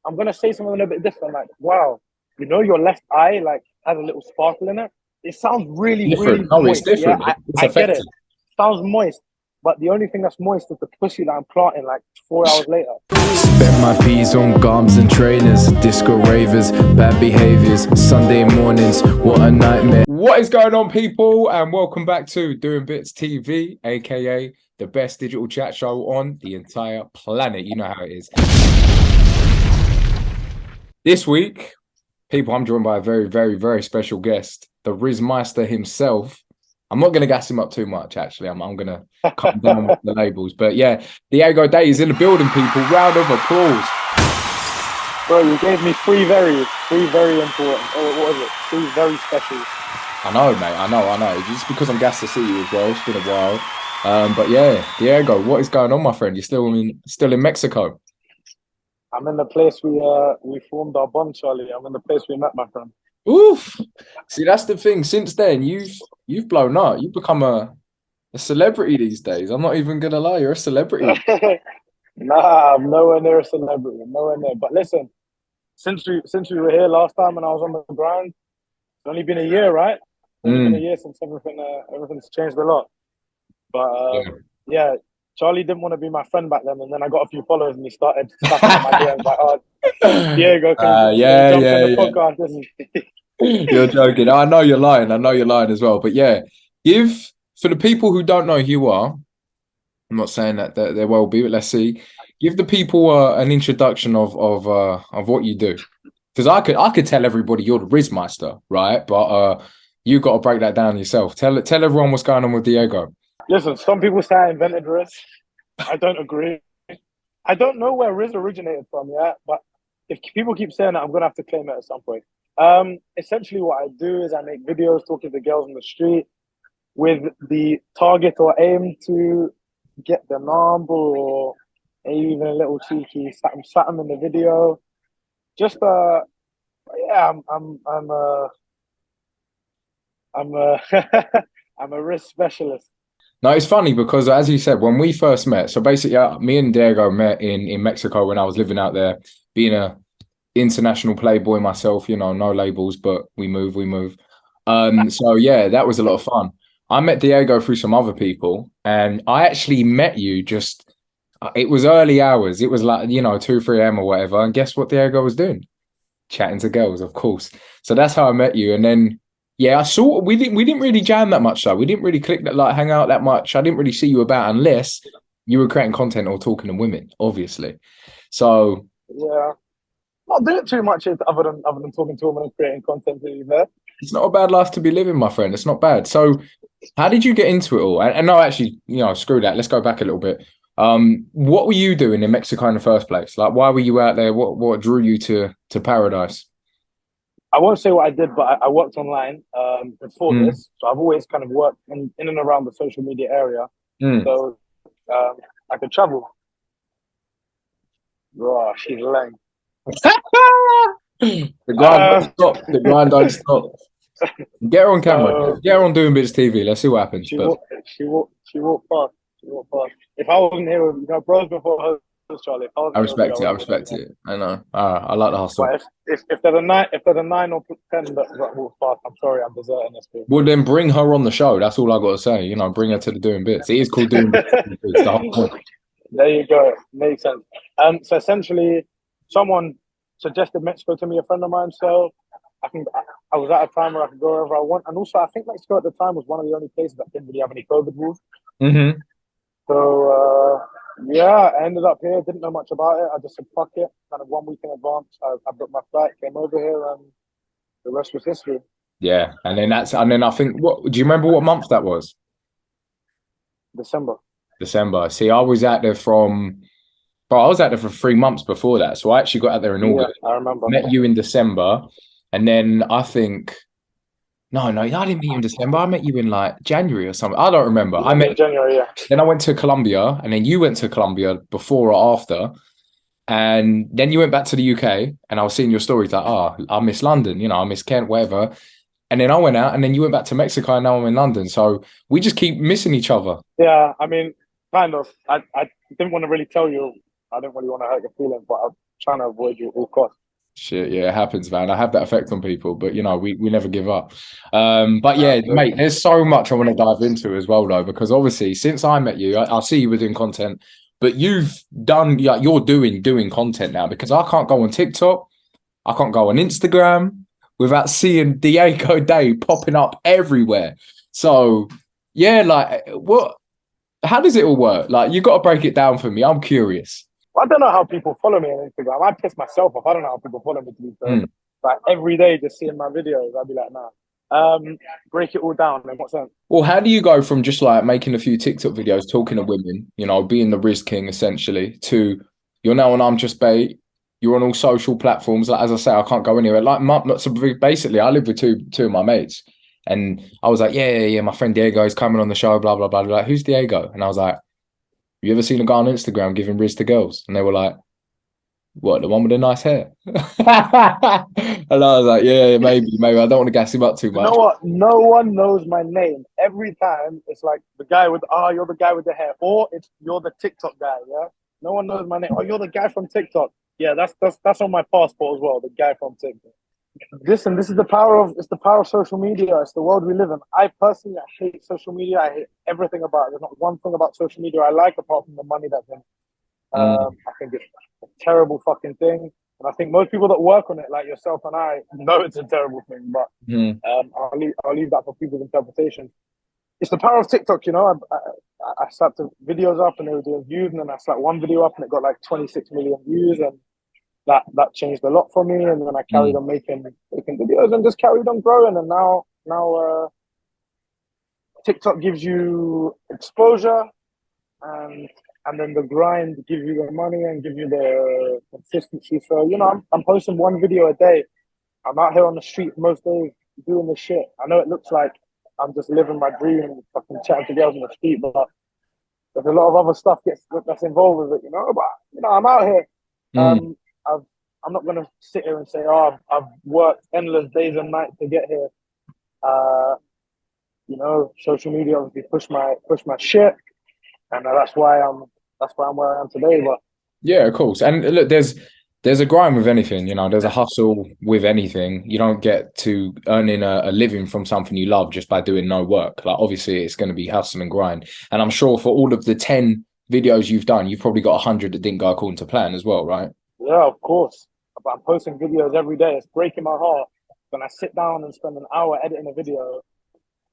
I'm gonna say something a little bit different. Like, wow, you know, your left eye like has a little sparkle in it. It sounds really, Different. really No, it's moist. Yeah, different. It's I get it. effective. Sounds moist, but the only thing that's moist is the pussy that I'm planting like 4 hours later. Spent my P's on gums and trainers, disco ravers, bad behaviors, Sunday mornings, what a nightmare. What is going on, people? And welcome back to Doing Bits TV, aka the best digital chat show on the entire planet. You know how it is. This week, people, I'm joined by a very, very, very special guest, the rizzmeister himself. I'm not going to gas him up too much, actually. I'm going to cut down with the labels. But yeah, Diego Day is in the building, people. Round of applause. Bro, you gave me three very important. Oh, what was it? Three very special. I know, mate. I know. Just because I'm gassed to see you as well. It's been a while. But yeah, Diego, what is going on, my friend? You're still in Mexico. I'm in the place we formed our bond, Charlie. I'm in the place we met, my friend. Oof. See, that's the thing. Since then, you've blown up. You've become a celebrity these days. I'm not even gonna lie, you're a celebrity. Nah, I'm nowhere near a celebrity. I'm nowhere near. But listen, since we were here last time and I was on the ground, it's only been a year, right? It's only been a year since everything's changed a lot. But yeah, Charlie didn't want to be my friend back then, and then I got a few followers, and he started snapping at my DMs like, "Oh, Diego, can you jump on the podcast?" You're joking. I know you're lying. I know you're lying as well. But yeah, for the people who don't know who you are, I'm not saying that there will be, but let's see. Give the people an introduction of what you do, because I could tell everybody you're the rizzmeister, right? But you got to break that down yourself. Tell everyone what's going on with Diego. Listen, some people say I invented RIZZ. I don't agree. I don't know where RIZZ originated from yet, but if people keep saying that, I'm gonna have to claim it at some point. Essentially, what I do is I make videos talking to girls on the street with the target or aim to get the number or even a little cheeky something in the video. Just yeah, I'm I'm a RIZZ specialist. No, it's funny because, as you said, when we first met, so basically me and Diego met in Mexico when I was living out there, being a international playboy myself, you know, no labels, but we move. So yeah, that was a lot of fun. I met Diego through some other people, and I actually met you it was early hours. It was like, you know, 2, 3 a.m. or whatever. And guess what Diego was doing? Chatting to girls, of course. So that's how I met you. And then, yeah, we didn't really jam that much, though. We didn't really click that, like, hang out that much. I didn't really see you about unless you were creating content or talking to women, obviously. So yeah, not doing too much other than talking to women and creating content. To be fair, it's not a bad life to be living, my friend. It's not bad. So how did you get into it all? And no, actually, you know, screw that. Let's go back a little bit. What were you doing in Mexico in the first place? Like, why were you out there? What drew you to paradise? I won't say what I did, but I worked online before this. So I've always kind of worked in and around the social media area. So I could travel. Oh, she's lame. The grind don't stop. The grind don't stop. Get her on camera. Get her on Doing Bits TV. Let's see what happens. She walked past. If I wasn't here, you know, bros before her. Charlie. I respect it. I know. I like the hustle. But if there's a 9 or 10 that walk past, I'm sorry, I'm deserting this people. Well, then bring her on the show. That's all I got to say. You know, bring her to the Doing Bits. It is called Doing Bits. It's the whole point. There you go. Makes sense. So essentially, someone suggested Mexico to me, a friend of mine. So I was at a time where I could go wherever I want, and also I think Mexico at the time was one of the only places that didn't really have any COVID rules. So yeah, I ended up here. Didn't know much about it. I just said fuck it. Kind of 1 week in advance, I booked my flight, came over here, and the rest was history. Yeah, and then I think, what do you remember? What month that was? December. See, I was out there I was out there for 3 months before that. So I actually got out there in August. I remember. Met you in December, and then I think. No, I didn't meet you in December. I met you in like January or something. I don't remember. I met in January, yeah. Then I went to Colombia, and then you went to Colombia before or after. And then you went back to the UK, and I was seeing your stories like, I miss London, you know, I miss Kent, whatever. And then I went out, and then you went back to Mexico, and now I'm in London. So we just keep missing each other. Yeah, I mean, kind of. I didn't want to really tell you. I didn't really want to hurt your feelings, but trying to avoid you at all costs. Shit, yeah, it happens, man. I have that effect on people, but you know, we never give up. But yeah, Absolutely. mate, there's so much I want to dive into as well, though, because obviously, since I met you, I see you were doing content, but you've done, like, you're doing content now because I can't go on TikTok, I can't go on Instagram without seeing Diego Day popping up everywhere. So yeah, like, what? How does it all work? Like, you got to break it down for me. I'm curious. I don't know how people follow me on Instagram. I piss myself off. I don't know how people follow me, to be fair. Mm. Like every day, just seeing my videos, I'd be like, nah. Break it all down. In what sense? Well, how do you go from just like making a few TikTok videos talking to women, you know, being the RIZZ king essentially, to you're now on I'm Just Bait, you're on all social platforms. Like, as I say, I can't go anywhere. Like, so basically, I live with two of my mates, and I was like, yeah, my friend Diego is coming on the show, blah blah blah. They're like, who's Diego? And I was like, you ever seen a guy on Instagram giving RIZZ to girls? And they were like, what, the one with the nice hair? And I was like, yeah, maybe. I don't want to gas him up too You know much. what? No one knows my name. Every time it's like the guy with, you're the guy with the hair, or it's you're the TikTok guy. Yeah, no one knows my name. Oh, you're the guy from TikTok. Yeah, that's on my passport as well. The guy from TikTok. Listen, this is the power of social media. It's the world we live in. I personally hate social media. I hate everything about it. There's not one thing about social media I like apart from the money that's in. Mm, I think it's a terrible fucking thing. And I think most people that work on it, like yourself and I, know it's a terrible thing. But mm, I'll leave that for people's interpretation. It's the power of TikTok, you know. I slapped the videos up and they were doing views, and then I slapped one video up and it got like 26 million views, and that changed a lot for me. And then I carried mm, on making videos and just carried on growing. And now TikTok gives you exposure, and then the grind gives you the money and give you the consistency. So you know, I'm posting one video a day. I'm out here on the street most days doing this shit. I know it looks like I'm just living my dream and fucking chatting to girls on the street, but there's a lot of other stuff that's involved with it, you know. But you know, I'm out here. mm. I'm not gonna sit here and say, oh, I've worked endless days and nights to get here. Uh, you know, social media obviously push my shit, and that's why I'm where I am today. But Yeah, of course. And look, there's a grind with anything, you know, there's a hustle with anything. You don't get to earning a living from something you love just by doing no work. Like, obviously it's going to be hustle and grind. And I'm sure for all of the 10 videos you've done, you've probably got 100 that didn't go according to plan as well, right? yeah, of course. But I'm posting videos every day. It's breaking my heart when I sit down and spend an hour editing a video,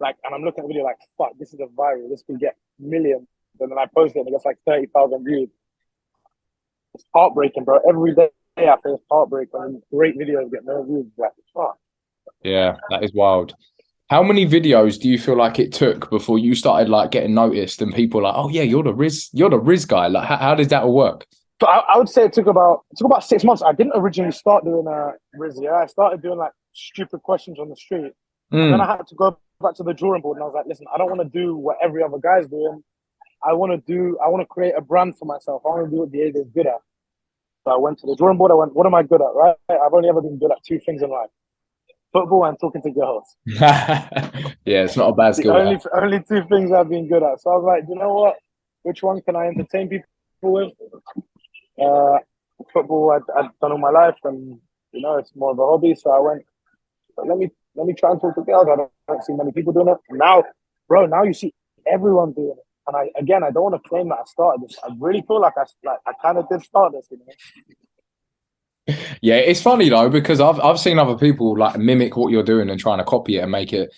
like, and I'm looking at the video like, fuck, this is a viral. This could get millions. And then I post it and it gets like 30,000 views. It's heartbreaking, bro. Every day I feel it's heartbreak when great videos get no views. Like, fuck. Yeah, that is wild. How many videos do you feel like it took before you started like getting noticed and people like, oh yeah, you're the RIZZ guy? Like, how did that all work? So I would say it took about 6 months. I didn't originally start doing RIZZ. Yeah, I started doing like stupid questions on the street, and then I Mm, had to go back to the drawing board, and I was like, listen, I don't want to do what every other guy's doing. I want to create a brand for myself. I want to do what Diego's good at. So I went to the drawing board. I went, what am I good at? Right? I've only ever been good at two things in life: football and talking to girls. yeah, it's not a bad The skill to have. only two things I've been good at. So I was like, you know what? Which one can I entertain people with? Uh, Football I'd done all my life, and you know it's more of a hobby. So I went, let me try and talk to girls. I don't see many people doing it now, bro. Now you see everyone doing it, and I don't want to claim that I started this. I really feel like I kind of did start this, you know. Yeah, it's funny though because I've seen other people like mimic what you're doing and trying to copy it and make it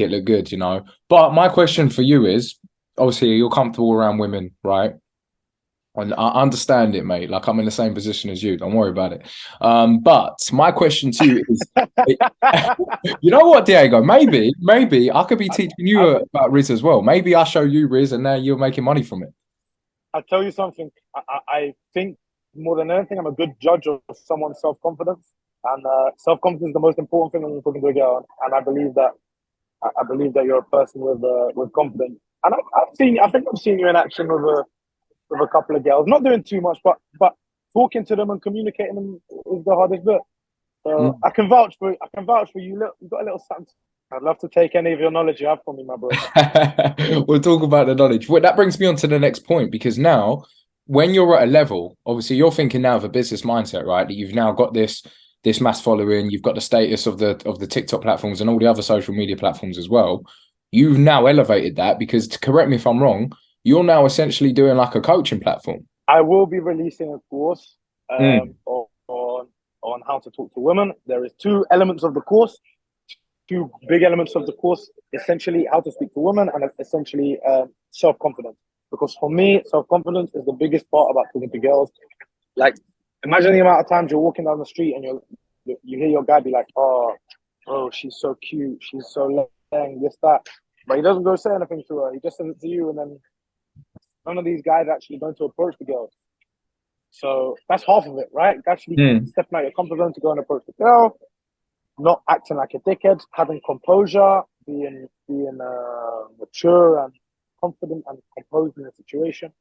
look good, you know. But my question for you is, obviously you're comfortable around women, right? And I understand it, mate. Like, I'm in the same position as you. Don't worry about it. But my question to you is, you know what, Diego? Maybe I could be teaching you I, about RIZZ as well. Maybe I show you RIZZ and now you're making money from it. I tell you something. I think more than anything, I'm a good judge of someone's self confidence, and self confidence is the most important thing when you're talking to a girl. And I believe that you're a person with confidence. And I think I've seen you in action with a couple of girls. Not doing too much, but talking to them and communicating them is the hardest bit. So Mm. I can vouch for you. Look, you've got a little something. I'd love to take any of your knowledge you have for me, my bro. We'll talk about the knowledge. Well, that brings me on to the next point because now when you're at a level, obviously you're thinking now of a business mindset, right? That you've now got this mass following, you've got the status of the TikTok platforms and all the other social media platforms as well. You've now elevated that because, to correct me if I'm wrong, you're now essentially doing like a coaching platform. I will be releasing a course Mm. on how to talk to women. There is two elements of the course, two big elements of the course, essentially how to speak to women and essentially self-confidence. Because for me, self-confidence is the biggest part about talking to girls. Like, imagine the amount of times you're walking down the street and you hear your guy be like, oh, she's so cute, she's so lang, this, that. But he doesn't go say anything to her. He just says it to you, and then none of these guys actually going to approach the girl. So that's half of it, right? Actually stepping out your comfort zone to go and approach the girl, not acting like a dickhead, having composure, being mature and confident and composed in the situation.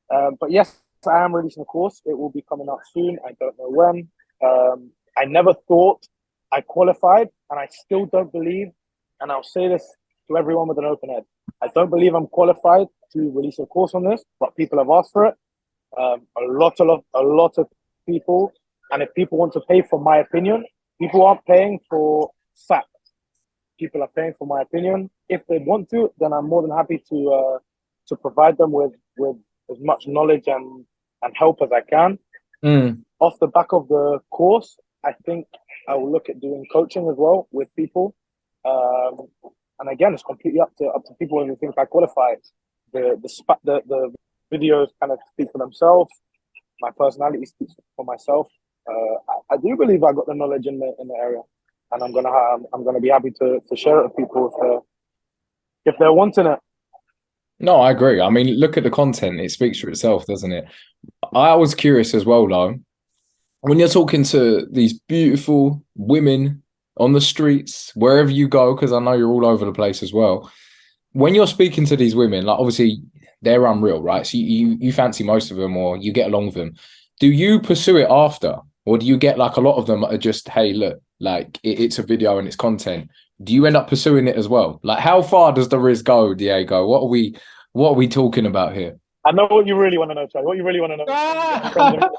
But yes, I am releasing a course. It will be coming out soon. I don't know when. I never thought I qualified, and I still don't believe, and I'll say this to everyone with an open head, I don't believe I'm qualified to release a course on this, but people have asked for it. A lot of people, and if people want to pay for my opinion, people aren't paying for fact. People are paying for my opinion. If they want to, then I'm more than happy to provide them with as much knowledge and help as I can. Off the back of the course, I think I will look at doing coaching as well with people. And again, it's completely up to people whether they think I qualify. The videos kind of speak for themselves. My personality speaks for myself. I do believe I got the knowledge in the area, and I'm gonna be happy to share it with people if they're wanting it. No, I agree. I mean, look at the content; it speaks for itself, doesn't it? I was curious as well, though. When you're talking to these beautiful women on the streets, wherever you go, because I know you're all over the place as well. When you're speaking to these women, like obviously they're unreal, right? So you fancy most of them, or you get along with them. Do you pursue it after, or do you get like a lot of them that are just, hey, look, like it's a video and it's content? Do you end up pursuing it as well? Like, how far does the RIZZ go, Diego? What are we talking about here? I know what you really want to know, Charlie. What you really want to know.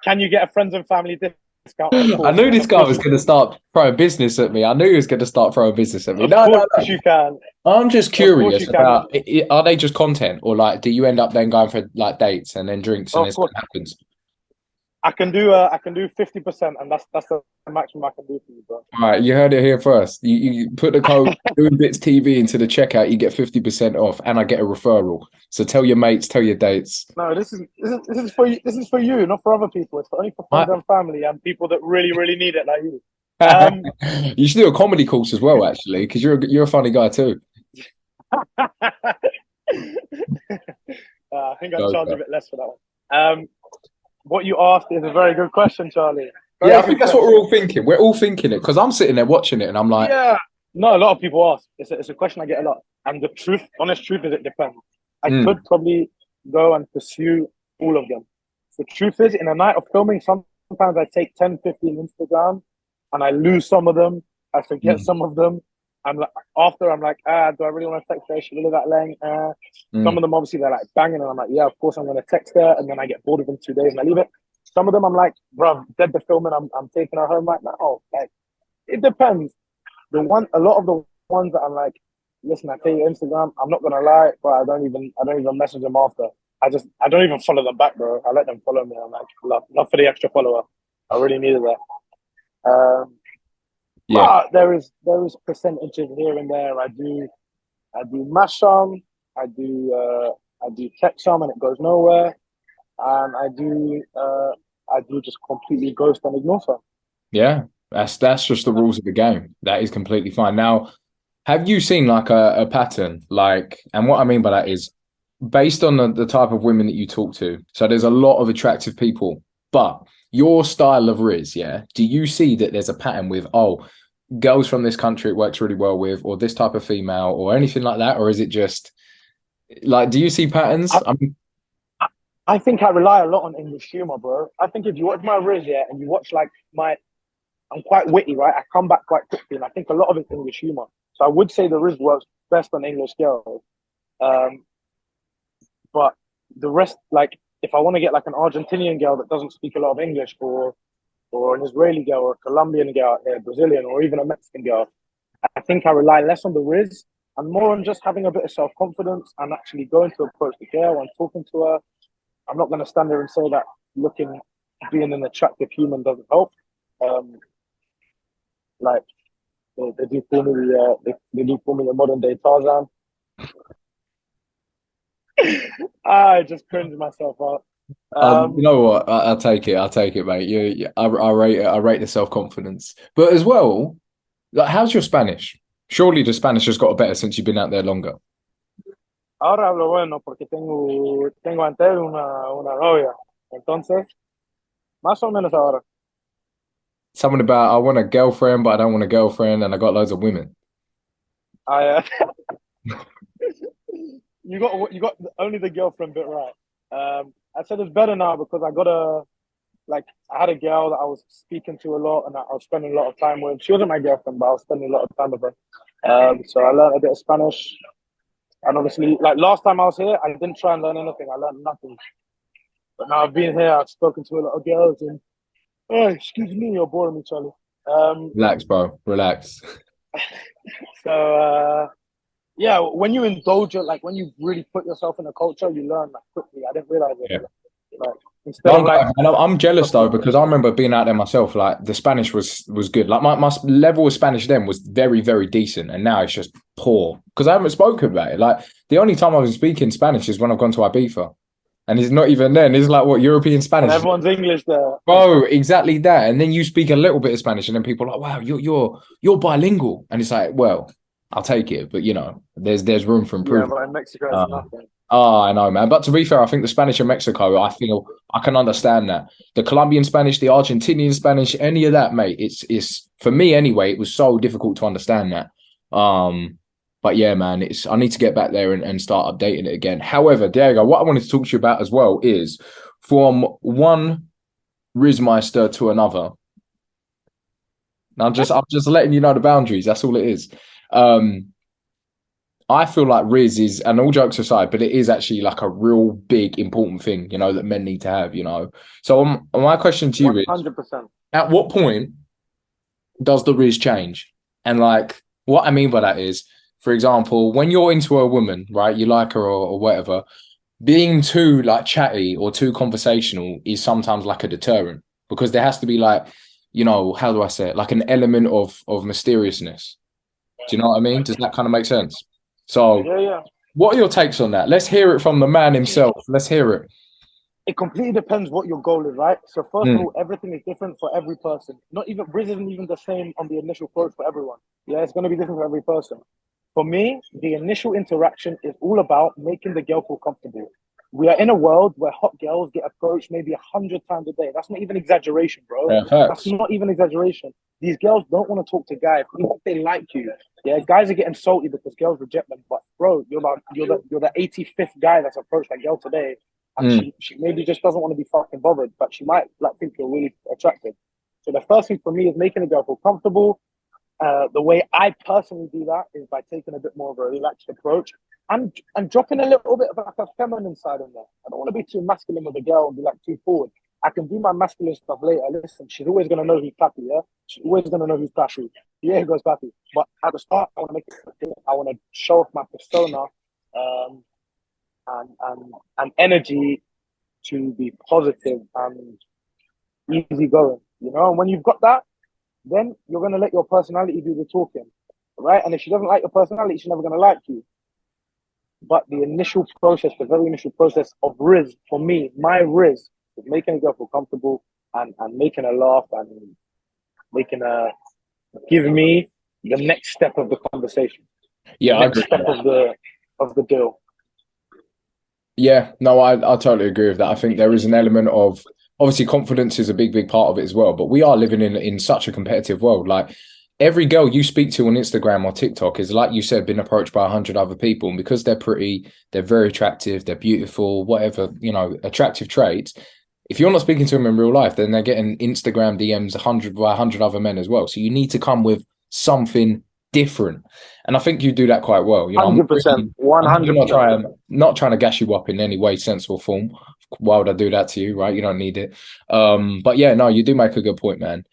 Can you get a friends and family discount? I knew this guy was going to start throwing business at me. I knew he was going to start throwing business at me. Of course you can. I'm just curious about, are they just content, or like, do you end up then going for like dates and then drinks and this happens? I can do 50%, and that's the maximum I can do for you, bro. All right, you heard it here first. You put the code DoingBits TV into the checkout, you get 50% off, and I get a referral. So tell your mates, tell your dates. No, this is for you. This is for you, not for other people. It's only for friends and family and people that really, really need it, like you. You should do a comedy course as well, actually, because you're a funny guy too. I think I'll charge a bit less for that one. What you asked is a very good question, Charlie. I think that's what we're all thinking. We're all thinking it because I'm sitting there watching it and I'm like, yeah. No, a lot of people ask. It's a question I get a lot. And the honest truth is it depends. I could probably go and pursue all of them. The truth is, in a night of filming, sometimes I take 10, 15 Instagram and I lose some of them. I forget some of them. I'm like, do I really want to text her? She really that lame? Some of them, obviously, they're like banging, and I'm like, yeah, of course I'm going to text her, and then I get bored of them 2 days and I leave it. Some of them, I'm like, bro, dead the filming, I'm taking her home right now. Like, it depends. A lot of the ones that I'm like, listen, I take your Instagram, I'm not gonna lie, but I don't even message them after. I don't even follow them back, bro. I let them follow me. I'm like, not for the extra follower. I really needed that. But there is percentages here and there. I do mash some, I do text some and it goes nowhere, and I do just completely ghost and ignore some. Yeah, that's just the rules of the game. That is completely fine. Now, have you seen like a pattern? Like, and what I mean by that is based on the type of women that you talk to. So there's a lot of attractive people, but your style of RIZZ, yeah, do you see that there's a pattern with, girls from this country it works really well with, or this type of female, or anything like that? Or is it just like, do you see patterns? I think I rely a lot on English humor, bro. I think if you watch my RIZZ, yeah, and you watch like I'm quite witty, right? I come back quite quickly, and I think a lot of it's English humor. So I would say the RIZZ works best on English girls. But the rest, like, if I want to get like an Argentinian girl that doesn't speak a lot of English, or an Israeli girl, or a Colombian girl, a Brazilian, or even a Mexican girl, I think I rely less on the Riz and more on just having a bit of self confidence and actually going to approach the girl and talking to her. I'm not going to stand there and say that being an attractive human doesn't help. Like they do call me they do call me the modern day Tarzan. I just cringe myself out. You know what? I'll take it. I'll take it, mate. I rate it. I rate the self confidence, but as well, like, how's your Spanish? Surely the Spanish has got better since you've been out there longer. Ahora hablo bueno porque tengo antes una novia. Entonces, más o menos ahora. Something about I want a girlfriend, but I don't want a girlfriend, and I got loads of women. I you got only the girlfriend bit right. I said it's better now because I had a girl that I was speaking to a lot and I was spending a lot of time with. She wasn't my girlfriend, but I was spending a lot of time with her. So I learned a bit of Spanish. And obviously, like last time I was here, I didn't try and learn anything. I learned nothing. But now I've been here, I've spoken to a lot of girls, and oh, excuse me, you're boring me, Charlie. Relax, bro. Relax. So yeah, when you indulge it, like when you really put yourself in a culture, you learn like quickly. I didn't realize it. Yeah. Like instead of like, I'm jealous though because I remember being out there myself. Like the Spanish was good. Like my level of Spanish then was very, very decent, and now it's just poor because I haven't spoken about it. Like the only time I was speaking Spanish is when I've gone to Ibiza, and it's not even then. It's like what European Spanish. And everyone's English there. Bro, exactly that. And then you speak a little bit of Spanish, and then people are like, "Wow, you're bilingual," and it's like, well, I'll take it, but there's room for improvement. Yeah, but in Mexico, it's nothing. Oh, I know, man. But to be fair, I think the Spanish in Mexico, I feel I can understand that. The Colombian Spanish, the Argentinian Spanish, any of that, mate. It's for me anyway. It was so difficult to understand that. But yeah, man, I need to get back there and start updating it again. However, Diego, what I wanted to talk to you about as well is from one rizzmeister to another. I'm just letting you know the boundaries. That's all it is. I feel like RIZZ is, and all jokes aside, but it is actually like a real big, important thing, that men need to have, So my question to you is, 100%. At what point does the RIZZ change? And like, what I mean by that is, for example, when you're into a woman, right, you like her or whatever, being too like chatty or too conversational is sometimes like a deterrent because there has to be like, how do I say it? Like an element of mysteriousness. Do you know what I mean? Does that kind of make sense? So, yeah. What are your takes on that? Let's hear it from the man himself. Let's hear it. It completely depends what your goal is, right? So first of all, everything is different for every person. Not even RIZZ isn't even the same on the initial approach for everyone. Yeah, it's going to be different for every person. For me, the initial interaction is all about making the girl feel comfortable. We are in a world where hot girls get approached maybe 100 times a day. That's not even exaggeration, bro. Yeah, that's not even exaggeration. These girls don't want to talk to guys, even if they like you. Yeah, guys are getting salty because girls reject them. But bro, you're the 85th guy that's approached that girl today, and she maybe just doesn't want to be fucking bothered, but she might like think you're really attractive. So the first thing for me is making a girl feel comfortable. The way I personally do that is by taking a bit more of a relaxed approach and dropping a little bit of like a feminine side in there. I don't want to be too masculine with a girl and be like too forward. I can do my masculine stuff later. Listen, she's always going to know who's Pappy, yeah? She's always going to know who's Pappy. Yeah, he goes Pappy. But at the start, I want to make it, I want to show off my persona and energy to be positive and easygoing, And when you've got that, then you're going to let your personality do the talking, right? And if she doesn't like your personality, she's never going to like you. But the initial process, the very initial process of RIZZ, for me, my RIZZ, is making a girl feel comfortable and making her laugh and making her give me the next step of the conversation. Yeah, next step of the deal. Yeah, no, I totally agree with that. I think there is an element of, obviously confidence is a big part of it as well, but we are living in such a competitive world. Like every girl you speak to on Instagram or TikTok is, like you said, been approached by 100 other people, and because they're pretty, they're very attractive, they're beautiful, whatever, attractive traits. If you're not speaking to them in real life, then they're getting Instagram DMs 100 by 100 other men as well. So you need to come with something different, and I think you do that quite well. 100%, 100%. I'm not trying to gas you up in any way, sense or form. Of why would I do that to you, right? You don't need it. But yeah, no, you do make a good point, man.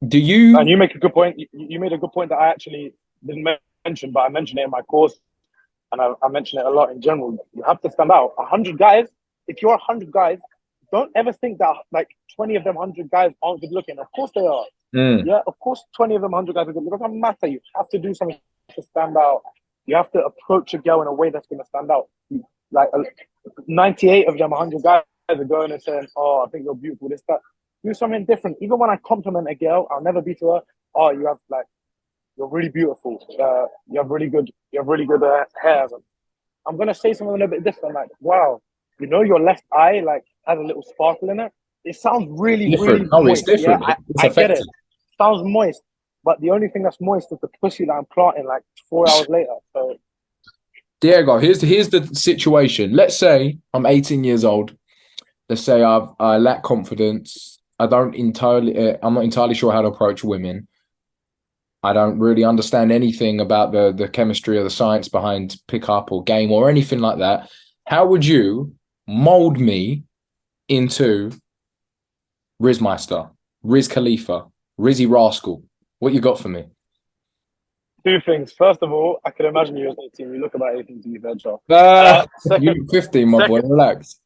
Do you? And you make a good point. You made a good point that I actually didn't mention, but I mentioned it in my course, and I mention it a lot in general. You have to stand out. 100 guys. If you're 100 guys, don't ever think that like 20 of them 100 guys aren't good looking. Of course they are. Mm. Yeah, of course 20 of them 100 guys are good. It doesn't matter. You have to do something to stand out. You have to approach a girl in a way that's going to stand out. Like 98 of them 100 guys are going and saying, "Oh, I think you're beautiful." This that. Do something different. Even when I compliment a girl, I'll never be to her. Oh, you have like you're really beautiful. You have really good. You have really good hair. I'm gonna say something a little bit different. Like, wow, you know, your left eye like has a little sparkle in it. It sounds really, really Different. Oh, it's moist. Yeah, different. It's I get effective. it. Sounds moist, but the only thing that's moist is the pussy that I'm planting like 4 hours later. So Diego, here's the situation. Let's say I'm 18 years old. Let's say I lack confidence. I'm not entirely sure how to approach women. I don't really understand anything about the chemistry or the science behind pickup or game or anything like that. How would you mold me into rizzmeister, Riz Khalifa, Rizzy Rascal? What you got for me? two things. First of all, I can imagine you as 18. You look about 18 to be fair, Joe. Second, You 15, my boy. second, Relax.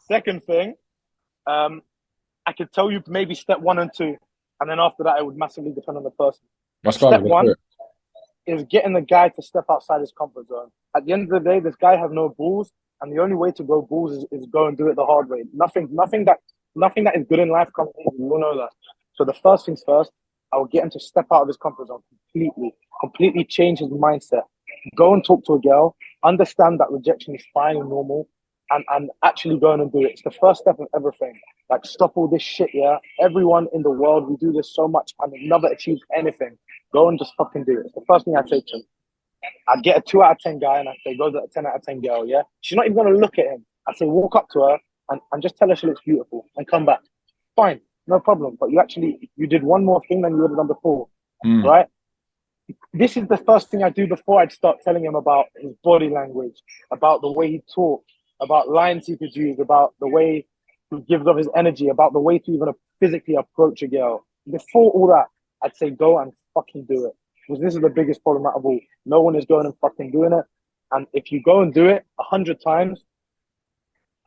second thing, I could tell you maybe step 1 and 2, and then after that, it would massively depend on the person. Let's go. Step one is getting the guy to step outside his comfort zone. At the end of the day, this guy has no balls, and the only way to go balls is go and do it the hard way. Nothing that is good in life comes easy. You all know that. So the first things first, I will get him to step out of his comfort zone completely change his mindset. Go and talk to a girl, understand that rejection is fine and normal, and actually go and do it. It's the first step of everything. Like, stop all this shit, yeah? Everyone in the world, we do this so much and we never achieve anything. Go and just fucking do it. It's the first thing I say to him. I'd get a 2 out of 10 guy and I say, go to a 10 out of 10 girl, yeah? She's not even going to look at him. I say, walk up to her and just tell her she looks beautiful and come back. Fine, no problem. But you did one more thing than you would have done before, right? This is the first thing I do before I'd start telling him about his body language, about the way he talks, about lines he could use, about the way he gives off his energy, about the way to even physically approach a girl. Before all that, I'd say go and fucking do it. Because this is the biggest problem out of all. No one is going and fucking doing it. And if you go and do it 100 times,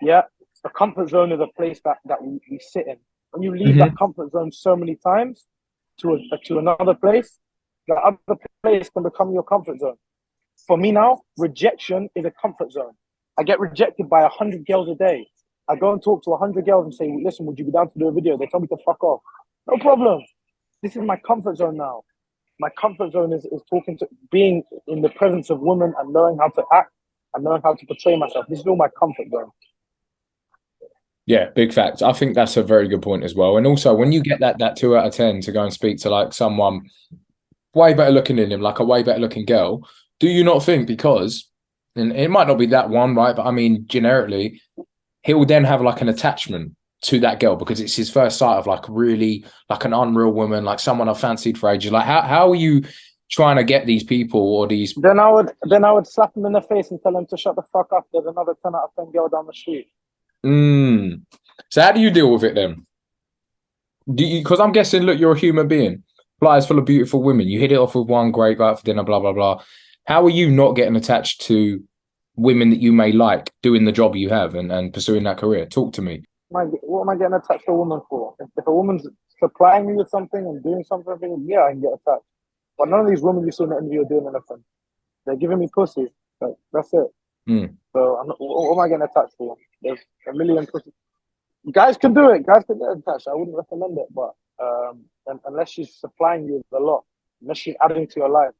yeah, the comfort zone is a place that we sit in. When you leave that comfort zone so many times to another place, the other place can become your comfort zone. For me now, rejection is a comfort zone. I get rejected by 100 girls a day. I go and talk to 100 girls and say, listen, would you be down to do a video? They tell me to fuck off. No problem. This is my comfort zone now. My comfort zone is being in the presence of women and knowing how to act and knowing how to portray myself. This is all my comfort zone. Yeah, big fact. I think that's a very good point as well. And also, when you get that 2 out of 10 to go and speak to like someone way better looking than him, like a way better looking girl, do you not think because, and it might not be that one, right? But I mean, generically, he will then have like an attachment to that girl because it's his first sight of like really like an unreal woman, like someone I've fancied for ages. Like how are you trying to get these people or these? Then I would slap him in the face and tell him to shut the fuck up. There's another 10 out of 10 girl down the street. So how do you deal with it then? Do you? Because I'm guessing, look, you're a human being. Life is full of beautiful women. You hit it off with one, great, go out for dinner, blah blah blah. How are you not getting attached to women that you may like doing the job you have and pursuing that career? Talk to me. What am I getting attached to a woman for? If a woman's supplying me with something and doing something, yeah, I can get attached. But none of these women you see in the interview are doing anything. They're giving me pussy. Like, that's it. So what am I getting attached for? There's a million pussy. Guys can do it. Guys can get attached. I wouldn't recommend it, but unless she's supplying you with a lot, unless she's adding to your life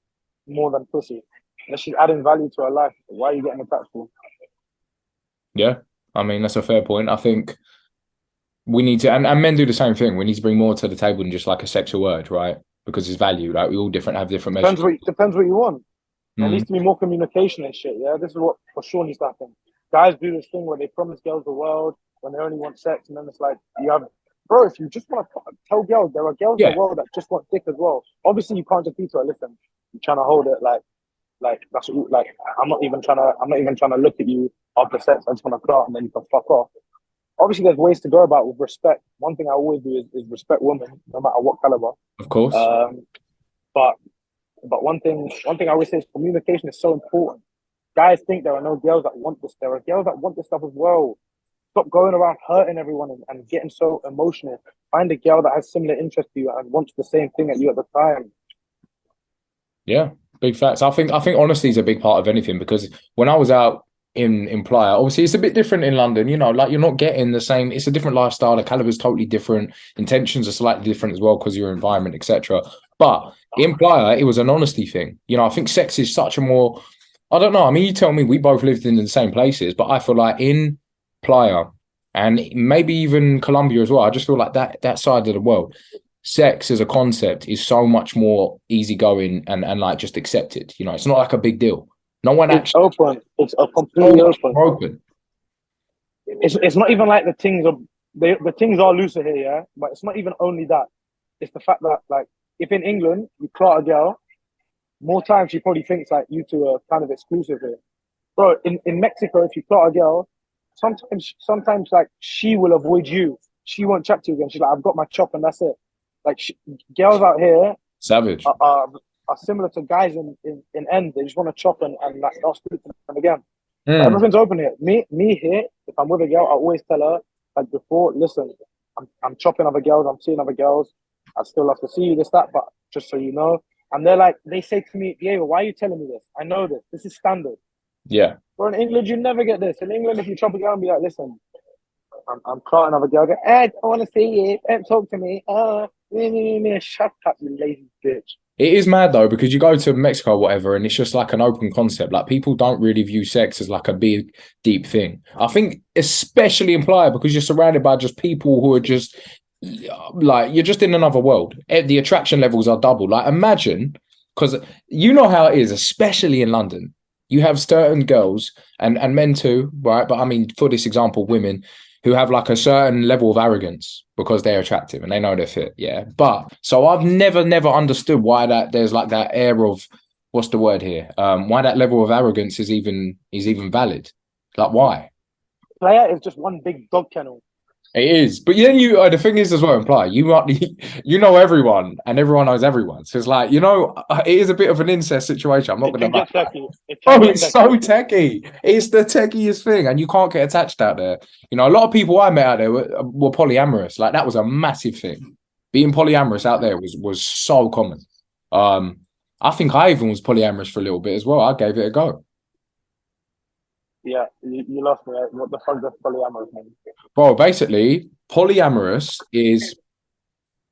more than pussy, unless she's adding value to her life, why are you getting attached for? Yeah, I mean that's a fair point. I think we need to, and men do the same thing. We need to bring more to the table than just like a sexual urge, right? Because it's value. Like we all have different measures. Depends what you want. There needs to be more communication and shit. Yeah, this is what for sure needs to happen. Guys do this thing where they promise girls the world when they only want sex, and then it's like bro. If you just want to tell girls, there are girls in the world that just want dick as well. Obviously, you can't just be to her. Listen, you're trying to hold it like Like that's all, like I'm not even trying to look at you after sex. I just want to flirt and then you can fuck off. Obviously, there's ways to go about it with respect. One thing I always do is respect women, no matter what caliber. Of course. But one thing I always say is communication is so important. Guys think there are no girls that want this. There are girls that want this stuff as well. Stop going around hurting everyone and getting so emotional. Find a girl that has similar interest to you and wants the same thing at you at the time. Yeah, big facts. I think honesty is a big part of anything, because when I was out in Playa, obviously it's a bit different in London, you know, like you're not getting the same, it's a different lifestyle, the caliber's totally different, intentions are slightly different as well because of your environment, etc. But in Playa, it was an honesty thing. You know, I think sex is such a more, I don't know, I mean, you tell me, we both lived in the same places, but I feel like in Playa and maybe even Colombia as well, I just feel like that side of the world, sex as a concept is so much more easygoing and like just accepted. You know, it's not like a big deal. No one It's actually open. It's a completely open. open. It's not even like the things are looser here, yeah. But it's not even only that. It's the fact that like if in England you clout a girl, more times she probably thinks like you two are kind of exclusive here. Bro, in Mexico, if you clout a girl, sometimes like she will avoid you. She won't chat to you again. She's like, I've got my chop and that's it. Like girls out here Savage. are similar to guys in end. They just want to chop and like not speak to them again. But Mm. everything's open here. Me here, if I'm with a girl, I always tell her like before, listen, I'm chopping other girls, I'm seeing other girls. I'd still love to see you, this, that, but just so you know. And they're like, they say to me, Diego, why are you telling me this? I know this. This is standard. Yeah. But in England, you never get this. In England, if you chop a girl and be like, listen, I'm crying other girl, go, I want to see you. Don't talk to me. Shut up, you lazy bitch. It is mad though, because you go to Mexico or whatever, and it's just like an open concept. Like people don't really view sex as like a big, deep thing. I think especially in Playa, because you're surrounded by just people who are just like, you're just in another world. The attraction levels are double. Like imagine, because you know how it is, especially in London. You have certain girls and men too, right? But I mean, for this example, women who have like a certain level of arrogance because they're attractive and they know they're fit. Yeah. But so I've never understood why there's like that air of, what's the word here? Why that level of arrogance is even valid. Like why? Playa is just one big dog kennel. It is, but then the thing is as well, imply you know everyone and everyone knows everyone. So it's like, you know, it is a bit of an incest situation. I'm not going to get techie. It's so techie. It's the techiest thing, and you can't get attached out there. You know, a lot of people I met out there were polyamorous. Like that was a massive thing. Being polyamorous out there was so common. I think I even was polyamorous for a little bit as well. I gave it a go. Yeah, you lost me. What the fuck does polyamorous mean? Bro, basically, polyamorous is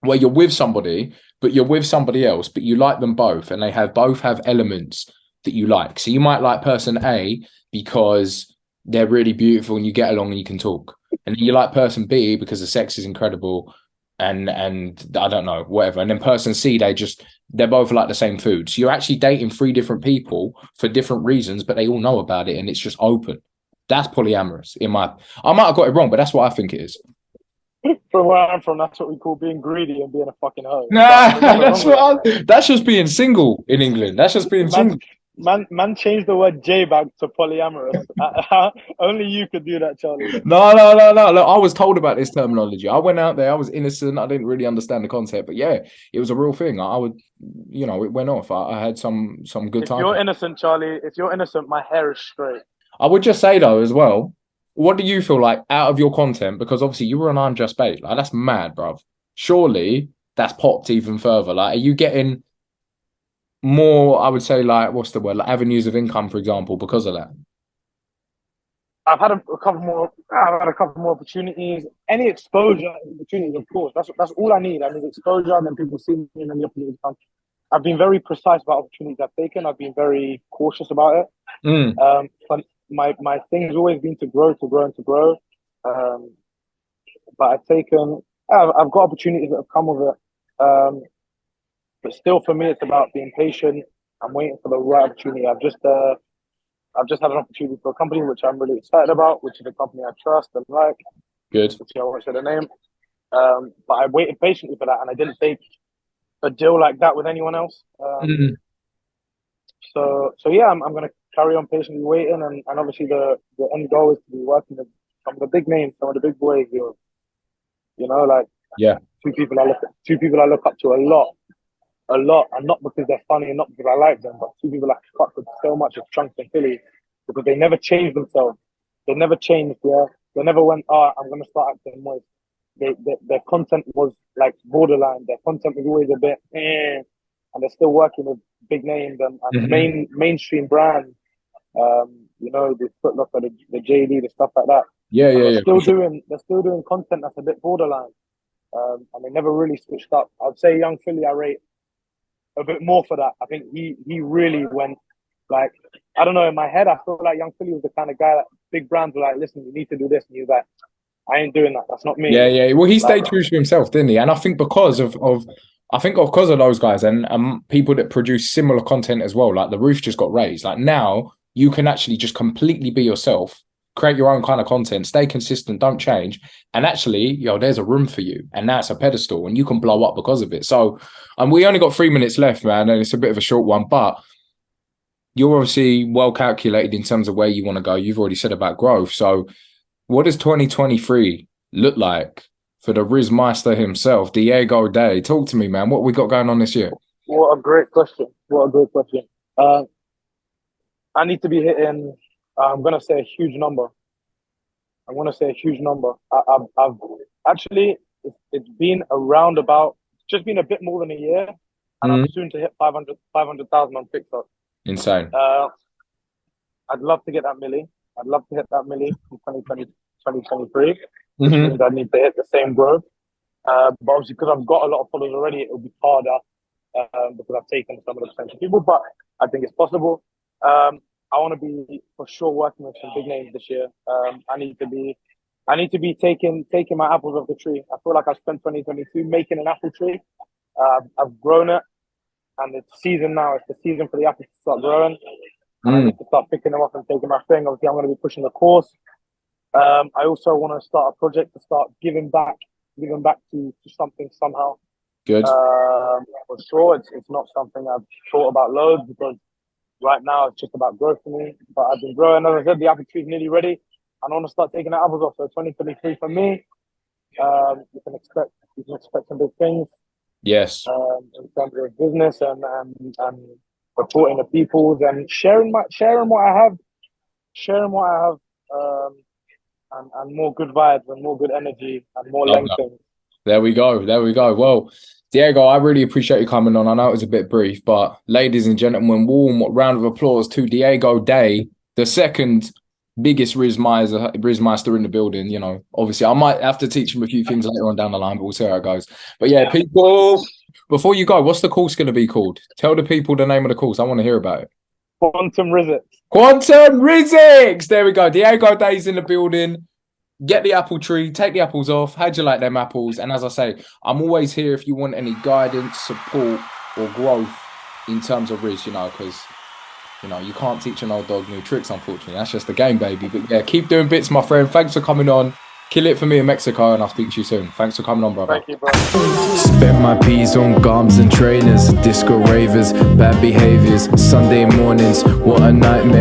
where you're with somebody, but you're with somebody else, but you like them both, and they both have elements that you like. So you might like person A because they're really beautiful and you get along and you can talk. And then you like person B because the sex is incredible and I don't know, whatever. And then person C, they're both like the same food. So you're actually dating three different people for different reasons, but they all know about it and it's just open. That's polyamorous. I might have got it wrong, but that's what I think it is. From where I'm from, that's what we call being greedy and being a fucking hoe. Nah, that's just being single in England. That's just being single. Man changed the word J-bag to polyamorous. Only you could do that, Charlie. No. Look, I was told about this terminology. I went out there. I was innocent. I didn't really understand the concept, but yeah, it was a real thing. I would, you know, it went off. I had some good time. If you're innocent, Charlie, if you're innocent, my hair is straight. I would just say though, as well, what do you feel like out of your content? Because obviously you were on I'm Just Bait. Like that's mad, bruv. Surely that's popped even further. Like, are you getting more, I would say, like, what's the word, like avenues of income, for example, because of that? I've had a couple more opportunities. Any exposure opportunities, of course. That's all I need. I need exposure, and then people see me, and then the opportunities come. I've been very precise about opportunities I've taken. I've been very cautious about it. But my thing's always been to grow. But I've got opportunities that have come with it. But still, for me, it's about being patient. I'm waiting for the right opportunity. I've just had an opportunity for a company which I'm really excited about, which is a company I trust and like. Good. I won't say the name. But I waited patiently for that, and I didn't take a deal like that with anyone else. So yeah, I'm gonna carry on patiently waiting, and obviously the end goal is to be working with some of the big names, some of the big boys. You know, like Yeah. two people I look up to a lot, and not because they're funny and not because I like them, but two people I fuck with so much as Chunks and Philly because they never changed themselves. They never changed. Yeah, they never went. Oh, I'm gonna start acting moist. Their content was like borderline. Their content was always a bit, and they're still working with big names and Hmm. mainstream brands. You know, the Foot Locker, the JD, the stuff like that. Yeah, And yeah, yeah, for sure. they're still doing content that's a bit borderline. And they never really switched up. I'd say Young Philly, I rate a bit more for that. I think he really went like, I don't know, in my head I feel like Young Philly was the kind of guy that big brands were like, listen, you need to do this, and he was like, I ain't doing that. That's not me. Yeah, yeah. Well, he Like, stayed true to himself, didn't he? And I think because of those guys and people that produce similar content as well, like the roof just got raised. Like now you can actually just completely be yourself, create your own kind of content, stay consistent, don't change. And actually, there's a room for you. And now it's a pedestal and you can blow up because of it. So we only got 3 minutes left, man, and it's a bit of a short one, but you're obviously well calculated in terms of where you want to go. You've already said about growth. So what does 2023 look like for the rizzmeister himself, Diego Day? Talk to me, man. What we got going on this year? what a great question. What a great question. I need to be hitting, I'm going to say a huge number. I'm going to say a huge number. I've actually, it's been around about, just been a bit more than a year, and I'm Mm, soon to hit 500,000 on TikTok. insane. Uh, I'd love to get that milli. I'd love to hit that milli in 2020, 2023, which Hmm. means I need to hit the same growth. But obviously, because I've got a lot of followers already, it'll be harder because I've taken some of the potential people, but I think it's possible. I want to be for sure working with some big names this year. I need to be taking my apples off the tree. I feel like I spent 2022 making an apple tree. I've grown it, and it's season now. It's the season for the apples to start growing, and I Mm, need to start picking them up and taking my thing. Obviously, I'm going to be pushing the course. I also want to start a project to start giving back to something somehow. good. For sure, it's not something I've thought about loads because right now it's just about growth for me. But I've been growing. As I said, the apple tree is nearly ready. And I want to start taking the apples off. So 2023 for me, you can expect some big things Yes. in terms of business and reporting to people and sharing what I have, and more good vibes and more good energy and more Love that. lengthening. There we go. There we go. Well, Diego, I really appreciate you coming on. I know it was a bit brief, but ladies and gentlemen, warm round of applause to Diego Day, the second biggest rizzmeister in the building. Obviously, I might have to teach him a few things later on down the line, but we'll see how it goes. But yeah, people, before you go, what's the course going to be called? Tell the people the name of the course. I want to hear about it. Quantum RIZZ. Quantum RIZZ. There we go. Diego Day's in the building. Get the apple tree, take the apples off. How'd you like them apples? And as I say, I'm always here if you want any guidance, support, or growth in terms of RIZZ, because you can't teach an old dog new tricks, unfortunately. That's just the game, baby. But yeah, keep doing bits, my friend. Thanks for coming on. Kill it for me in Mexico, and I'll speak to you soon. Thanks for coming on, brother. Thank you, bro. Spent my peas on gums and trainers, disco ravers, bad behaviors, Sunday mornings, what a nightmare.